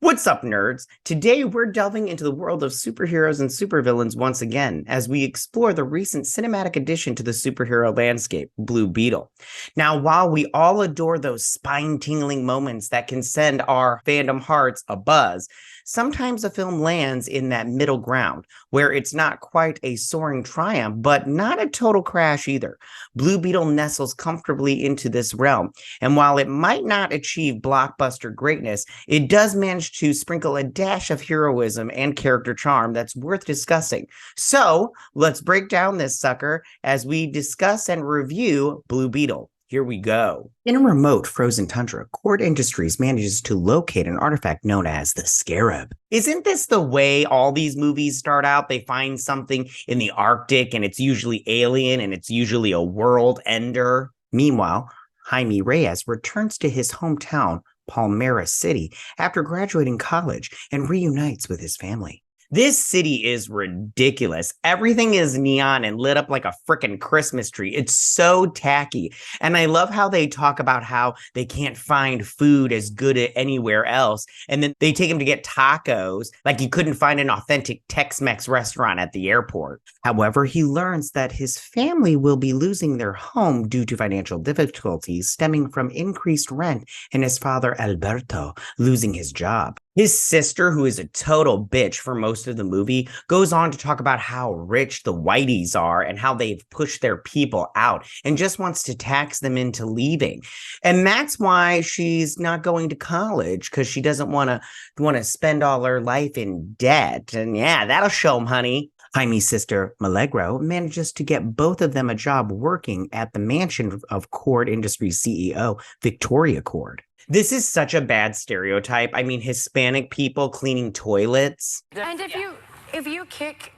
What's up, nerds? Today we're delving into the world of superheroes and supervillains once again as we explore the recent cinematic addition to the superhero landscape, Blue Beetle. Now, while we all adore those spine-tingling moments that can send our fandom hearts abuzz, sometimes a film lands in that middle ground where it's not quite a soaring triumph, but not a total crash either. Blue Beetle nestles comfortably into this realm, and while it might not achieve blockbuster greatness, it does manage to sprinkle a dash of heroism and character charm that's worth discussing. So let's break down this sucker as we discuss and review Blue Beetle. Here we go. In a remote frozen tundra, Cord Industries manages to locate an artifact known as the scarab. Isn't this the way all these movies start out? They find something in the Arctic and it's usually alien and it's usually a world ender. Meanwhile, Jaime Reyes returns to his hometown, Palmera City, after graduating college and reunites with his family. This city is ridiculous. Everything is neon and lit up like a freaking Christmas tree. It's so tacky. And I love how they talk about how they can't find food as good anywhere else. And then they take him to get tacos, like you couldn't find an authentic Tex-Mex restaurant at the airport. However, he learns that his family will be losing their home due to financial difficulties stemming from increased rent and his father, Alberto, losing his job. His sister, who is a total bitch for most of the movie, goes on to talk about how rich the Whiteys are and how they've pushed their people out and just wants to tax them into leaving. And that's why she's not going to college, because she doesn't want to spend all her life in debt. And yeah, that'll show him, honey. Jaime's sister, Milagro, manages to get both of them a job working at the mansion of Cord Industries CEO, Victoria Cord. This is such a bad stereotype. I mean, Hispanic people cleaning toilets. And if you kick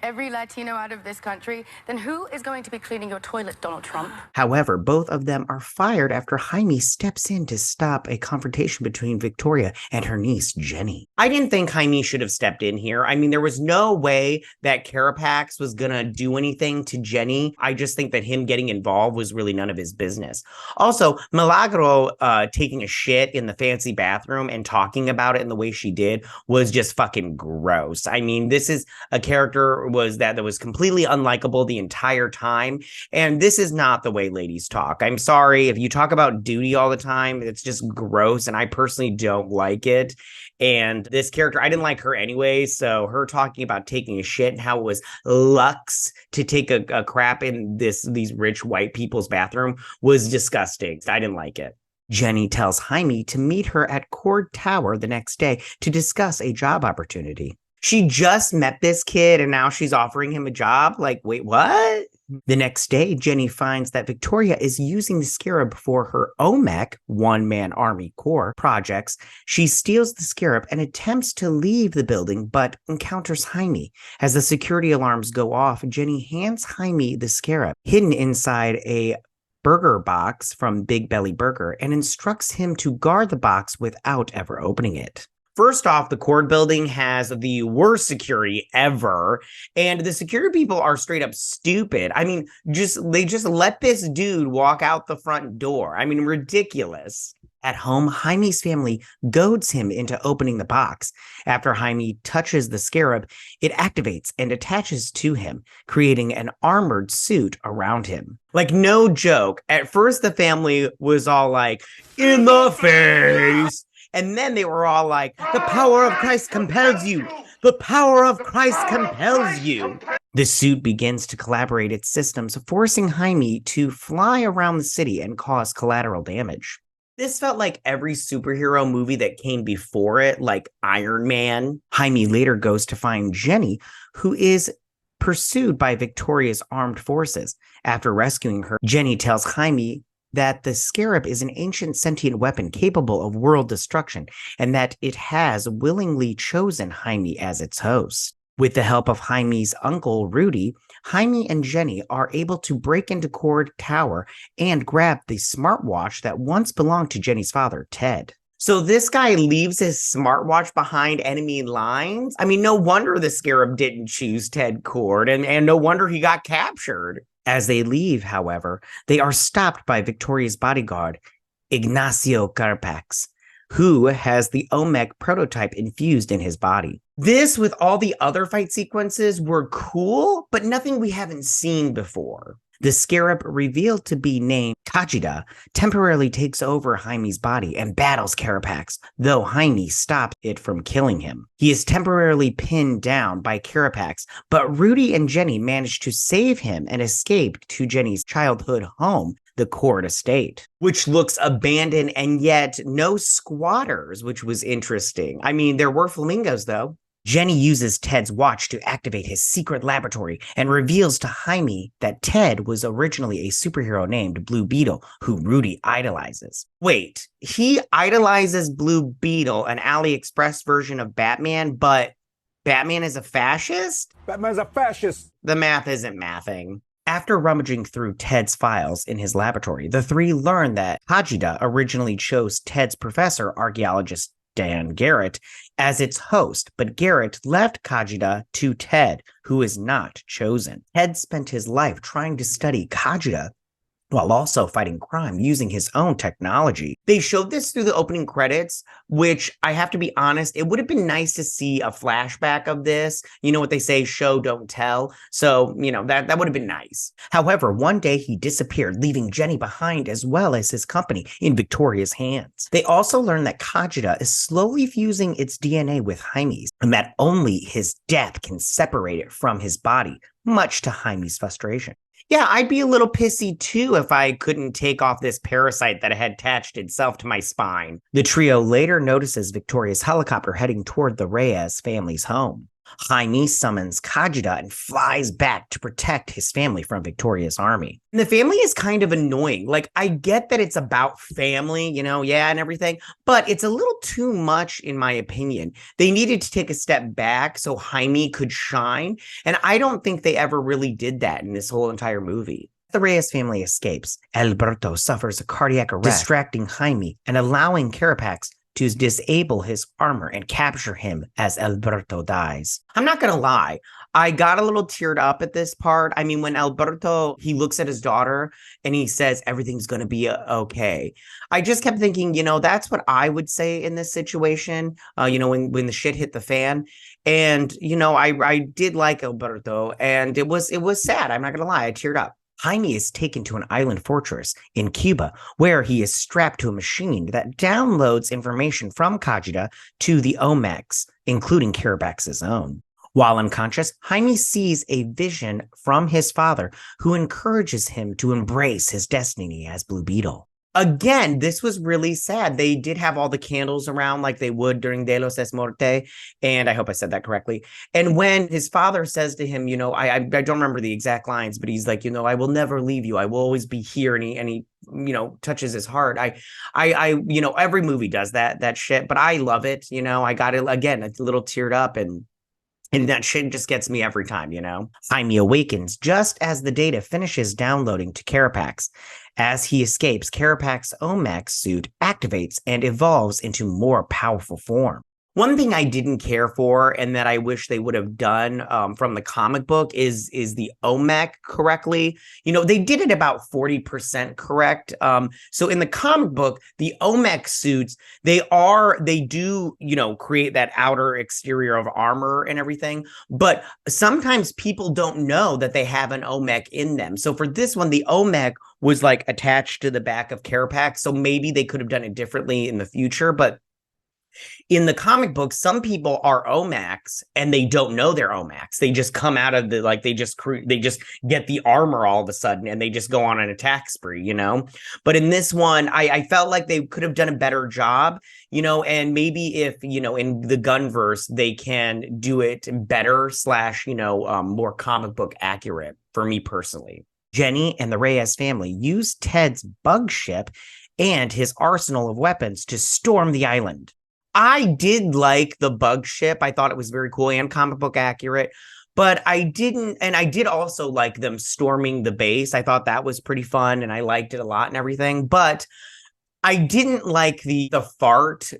every Latino out of this country, then who is going to be cleaning your toilet, Donald Trump? However, both of them are fired after Jaime steps in to stop a confrontation between Victoria and her niece, Jenny. I didn't think Jaime should have stepped in here. I mean, there was no way that Carapax was gonna do anything to Jenny. I just think that him getting involved was really none of his business. Also, Milagro taking a shit in the fancy bathroom and talking about it in the way she did was just fucking gross. I mean, this is a character that was completely unlikable the entire time, and this is not the way ladies talk. I'm sorry if you talk about duty all the time. It's just gross, and I personally don't like it. And this character, I didn't like her anyway, so her talking about taking a shit and how it was luxe to take a crap in these rich white people's bathroom was disgusting. I didn't like it. Jenny tells Jaime to meet her at Cord Tower the next day to discuss a job opportunity. She just met this kid and now she's offering him a job? Like, wait, what? The next day, Jenny finds that Victoria is using the scarab for her OMEC, one-man army corps, projects. She steals the scarab and attempts to leave the building, but encounters Jaime. As the security alarms go off, Jenny hands Jaime the scarab, hidden inside a burger box from Big Belly Burger, and instructs him to guard the box without ever opening it. First off, the Cord building has the worst security ever, and the security people are straight up stupid. I mean, they just let this dude walk out the front door. I mean, ridiculous. At home, Jaime's family goads him into opening the box. After Jaime touches the scarab, it activates and attaches to him, creating an armored suit around him. Like, no joke. At first, the family was all like, in the face. And then they were all like, the power of Christ compels you. The power of Christ compels you. The suit begins to collaborate its systems, forcing Jaime to fly around the city and cause collateral damage. This felt like every superhero movie that came before it, like Iron Man. Jaime later goes to find Jenny, who is pursued by Victoria's armed forces. After rescuing her, Jenny tells Jaime that the scarab is an ancient sentient weapon capable of world destruction, and that it has willingly chosen Jaime as its host. With the help of Jaime's uncle, Rudy, Jaime and Jenny are able to break into Cord Tower and grab the smartwatch that once belonged to Jenny's father, Ted. So this guy leaves his smartwatch behind enemy lines? I mean, no wonder the scarab didn't choose Ted Cord, and no wonder he got captured. As they leave, however, they are stopped by Victoria's bodyguard, Ignacio Carapax. who has the OMEC prototype infused in his body. This, with all the other fight sequences, were cool, but nothing we haven't seen before. The scarab, revealed to be named Kajida, temporarily takes over Jaime's body and battles Carapax, though Jaime stops it from killing him. He is temporarily pinned down by Carapax, but Rudy and Jenny manage to save him and escape to Jenny's childhood home, the Court Estate, which looks abandoned and yet no squatters, which was interesting. I mean, there were flamingos, though. Jenny uses Ted's watch to activate his secret laboratory and reveals to Jaime that Ted was originally a superhero named Blue Beetle, who Rudy idolizes. Wait, he idolizes Blue Beetle, an AliExpress version of Batman, but Batman is a fascist? Batman's a fascist! The math isn't mathing. After rummaging through Ted's files in his laboratory, the three learn that Kajida originally chose Ted's professor, archaeologist Dan Garrett, as its host, but Garrett left Kajida to Ted, who is not chosen. Ted spent his life trying to study Kajida while also fighting crime using his own technology. They showed this through the opening credits, which I have to be honest, it would have been nice to see a flashback of this. You know what they say, show, don't tell. So, that would have been nice. However, one day he disappeared, leaving Jenny behind as well as his company in Victoria's hands. They also learned that Kajida is slowly fusing its DNA with Jaime's, and that only his death can separate it from his body, much to Jaime's frustration. Yeah, I'd be a little pissy too if I couldn't take off this parasite that had attached itself to my spine. The trio later notices Victoria's helicopter heading toward the Reyes family's home. Jaime summons Kajida and flies back to protect his family from Victoria's army. And the family is kind of annoying. Like, I get that it's about family, and everything, but it's a little too much in my opinion. They needed to take a step back so Jaime could shine, and I don't think they ever really did that in this whole entire movie. The Reyes family escapes. Alberto suffers a cardiac arrest, distracting Jaime and allowing Carapax to disable his armor and capture him as Alberto dies. I'm not gonna lie, I got a little teared up at this part. I mean, when Alberto, he looks at his daughter and he says, everything's gonna be okay. I just kept thinking, that's what I would say in this situation, when the shit hit the fan. And, I did like Alberto, and it was sad. I'm not gonna lie, I teared up. Jaime is taken to an island fortress in Cuba, where he is strapped to a machine that downloads information from Kajida to the OMEX, including Carapax's own. While unconscious, Jaime sees a vision from his father, who encourages him to embrace his destiny as Blue Beetle. Again, this was really sad. They did have all the candles around like they would during De los Es Morte, and I hope I said that correctly. And when his father says to him, I don't remember the exact lines, but he's like, I will never leave you. I will always be here. And he touches his heart. I every movie does that shit, but I love it. I got it again, a little teared up, and that shit just gets me every time, Jaime awakens just as the data finishes downloading to Carapax. As he escapes, Carapax's OMEX suit activates and evolves into more powerful form. One thing I didn't care for, and that I wish they would have done from the comic book, is the OMEC correctly. They did it about 40% correct. So in the comic book, the OMEC suits, they do create that outer exterior of armor and everything. But sometimes people don't know that they have an OMEC in them. So for this one, the OMEC was like attached to the back of Carapax. So maybe they could have done it differently in the future, but in the comic book, some people are OMAX and they don't know they're OMAX. They just come out of they just get the armor all of a sudden and they just go on an attack spree, But in this one, I felt like they could have done a better job, and maybe if, in the Gunverse, they can do it better / more comic book accurate for me personally. Jenny and the Reyes family use Ted's bug ship and his arsenal of weapons to storm the island. I did like the bug ship. I thought it was very cool and comic book accurate, but I did also like them storming the base. I thought that was pretty fun and I liked it a lot and everything, but I didn't like the fart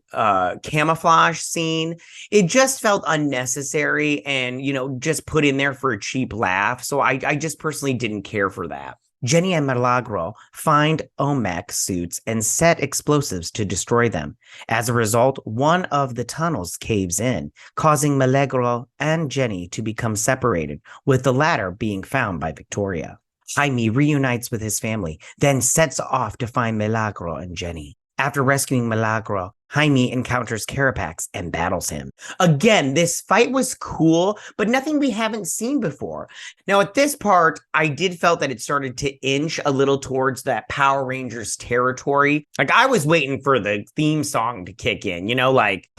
camouflage scene. It just felt unnecessary and, just put in there for a cheap laugh. So I just personally didn't care for that. Jenny and Milagro find OMAC suits and set explosives to destroy them. As a result, one of the tunnels caves in, causing Milagro and Jenny to become separated, with the latter being found by Victoria. Jaime reunites with his family, then sets off to find Milagro and Jenny. After rescuing Milagro, Jaime encounters Carapax and battles him. Again, this fight was cool, but nothing we haven't seen before. Now, at this part, I did felt that it started to inch a little towards that Power Rangers territory. Like, I was waiting for the theme song to kick in, you know, like...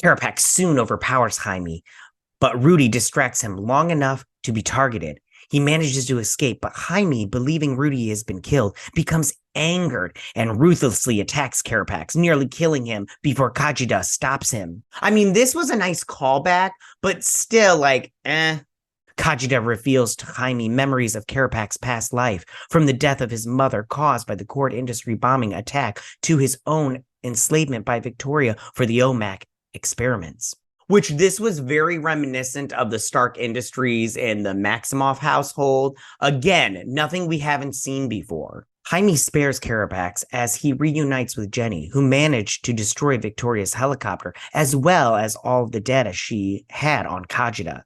Carapax soon overpowers Jaime, but Rudy distracts him long enough to be targeted. He manages to escape, but Jaime, believing Rudy has been killed, becomes angered and ruthlessly attacks Carapax, nearly killing him before Kajida stops him. I mean, this was a nice callback, but still, like, Kajida reveals to Jaime memories of Carapax's past life from the death of his mother caused by the Cord Industry bombing attack to his own enslavement by Victoria for the OMAC experiments, which this was very reminiscent of the Stark Industries and the Maximoff household. Again, nothing we haven't seen before. Jaime spares Carapax as he reunites with Jenny, who managed to destroy Victoria's helicopter, as well as all of the data she had on Kajida.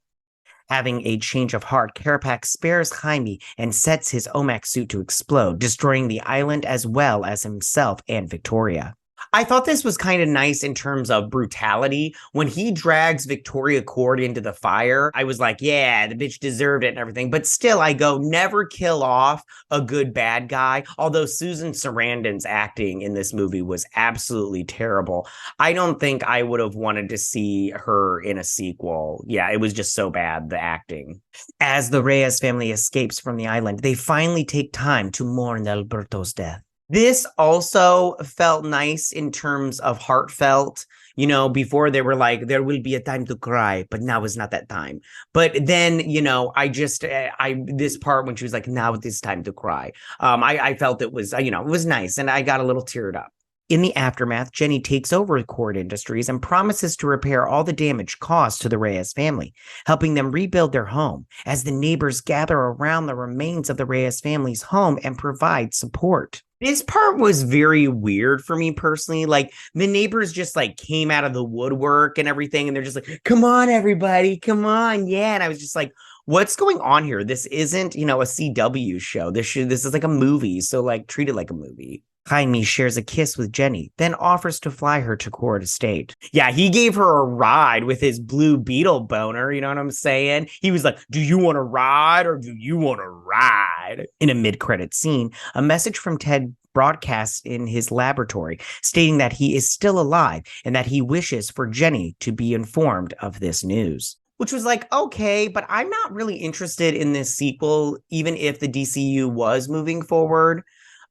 Having a change of heart, Carapax spares Jaime and sets his OMAC suit to explode, destroying the island as well as himself and Victoria. I thought this was kind of nice in terms of brutality. When he drags Victoria Cord into the fire, I was like, yeah, the bitch deserved it and everything. But still, I go, never kill off a good bad guy. Although Susan Sarandon's acting in this movie was absolutely terrible. I don't think I would have wanted to see her in a sequel. Yeah, it was just so bad, the acting. As the Reyes family escapes from the island, they finally take time to mourn Alberto's death. This also felt nice in terms of heartfelt. You know, before they were like, there will be a time to cry, but now is not that time. But then, you know, this part when she was like, now it is time to cry. I felt it was, it was nice. And I got a little teared up. In the aftermath, Jenny takes over Cord Industries and promises to repair all the damage caused to the Reyes family, helping them rebuild their home as the neighbors gather around the remains of the Reyes family's home and provide support. This part was very weird for me personally. Like, the neighbors just like came out of the woodwork and everything, and they're just like, come on, everybody, come on, yeah. And I was just like, what's going on here? This isn't, a CW show. This is like a movie, so like treat it like a movie. Jaime shares a kiss with Jenny, then offers to fly her to Cord Estate. Yeah, he gave her a ride with his Blue Beetle boner, you know what I'm saying? He was like, do you want to ride or do you want to ride? In a mid-credit scene, a message from Ted broadcasts in his laboratory, stating that he is still alive and that he wishes for Jenny to be informed of this news. Which was like, okay, but I'm not really interested in this sequel, even if the DCU was moving forward.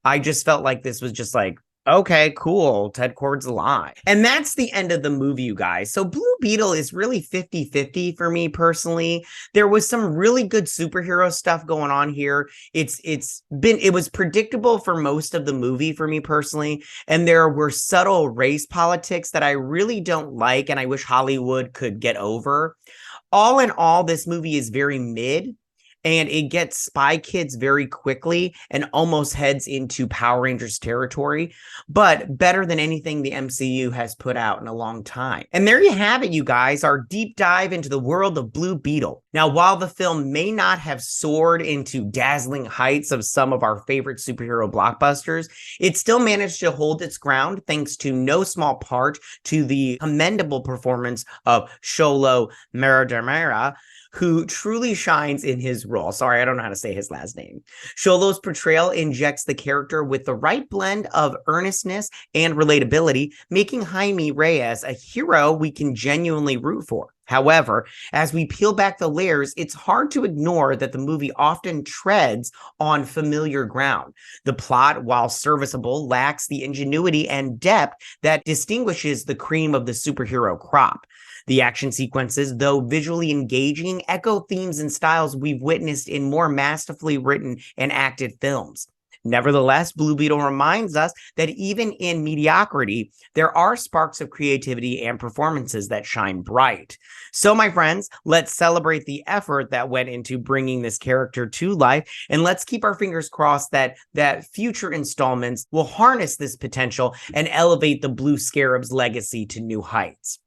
I just felt like this was just like, okay, cool, Ted Cord's alive. And that's the end of the movie, you guys. So Blue Beetle is really 50-50 for me personally. There was some really good superhero stuff going on here. It was predictable for most of the movie for me personally. And there were subtle race politics that I really don't like and I wish Hollywood could get over. All in all, this movie is very mid. And it gets Spy Kids very quickly and almost heads into Power Rangers territory, but better than anything the MCU has put out in a long time. And there you have it, you guys, our deep dive into the world of Blue Beetle. Now, while the film may not have soared into dazzling heights of some of our favorite superhero blockbusters, it still managed to hold its ground thanks to no small part to the commendable performance of Xolo Mariduena, who truly shines in his role. Sorry, I don't know how to say his last name. Xolo's portrayal injects the character with the right blend of earnestness and relatability, making Jaime Reyes a hero we can genuinely root for. However, as we peel back the layers, it's hard to ignore that the movie often treads on familiar ground. The plot, while serviceable, lacks the ingenuity and depth that distinguishes the cream of the superhero crop. The action sequences, though visually engaging, echo themes and styles we've witnessed in more masterfully written and acted films. Nevertheless, Blue Beetle reminds us that even in mediocrity, there are sparks of creativity and performances that shine bright. So, my friends, let's celebrate the effort that went into bringing this character to life, and let's keep our fingers crossed that future installments will harness this potential and elevate the Blue Scarab's legacy to new heights.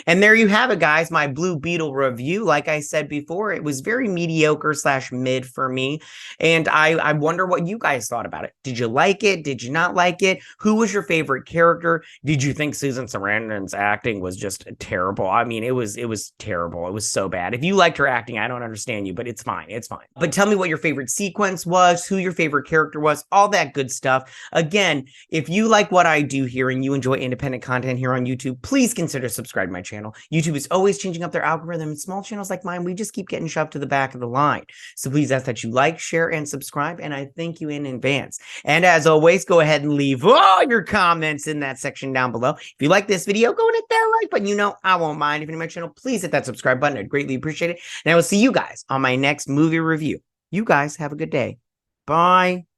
And there you have it, guys, my Blue Beetle review. Like I said before, it was very mediocre / mid for me. And I wonder what you guys thought about it. Did you like it? Did you not like it? Who was your favorite character? Did you think Susan Sarandon's acting was just terrible? I mean, it was terrible. It was so bad. If you liked her acting, I don't understand you, but it's fine. It's fine. But tell me what your favorite sequence was, who your favorite character was, all that good stuff. Again, if you like what I do here and you enjoy independent content here on YouTube, please consider subscribing to my channel. YouTube is always changing up their algorithm, and small channels like mine, we just keep getting shoved to the back of the line. So please ask that you like, share, and subscribe, and I thank you in advance. And as always, go ahead and leave all your comments in that section down below. If you like this video, go and hit that like button. You know I won't mind. If you're new to my channel, please hit that subscribe button. I'd greatly appreciate it. And I will see you guys on my next movie review. You guys have a good day. Bye.